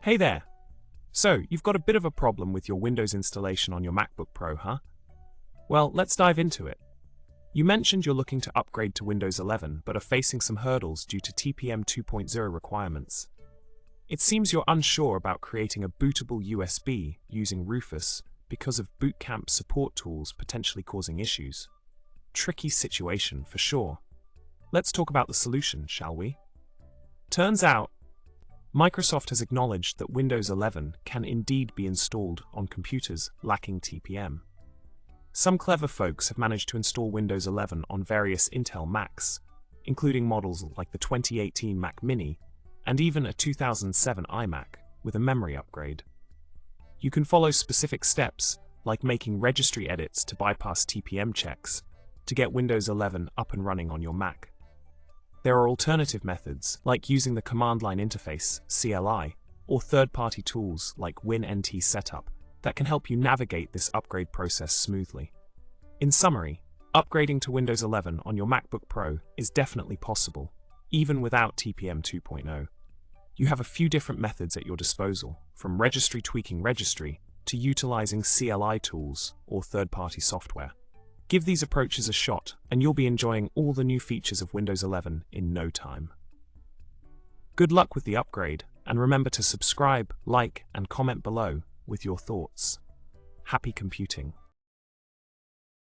Hey there! So, you've got a bit of a problem with your Windows installation on your MacBook Pro, huh? Well, let's dive into it. You mentioned you're looking to upgrade to Windows 11 but are facing some hurdles due to TPM 2.0 requirements. It seems you're unsure about creating a bootable USB using Rufus because of bootcamp support tools potentially causing issues. Tricky situation for sure. Let's talk about the solution, shall we? Turns out, Microsoft has acknowledged that Windows 11 can indeed be installed on computers lacking TPM. Some clever folks have managed to install Windows 11 on various Intel Macs, including models like the 2018 Mac Mini and even a 2007 iMac with a memory upgrade. You can follow specific steps like making registry edits to bypass TPM checks to get Windows 11 up and running on your Mac. There are alternative methods like using the command line interface, CLI, or third-party tools like WinNT Setup that can help you navigate this upgrade process smoothly. In summary, upgrading to Windows 11 on your MacBook Pro is definitely possible, even without TPM 2.0. You have a few different methods at your disposal, from registry tweaking registry to utilizing CLI tools or third-party software. Give these approaches a shot, and you'll be enjoying all the new features of Windows 11 in no time. Good luck with the upgrade, and remember to subscribe, like, and comment below with your thoughts. Happy computing!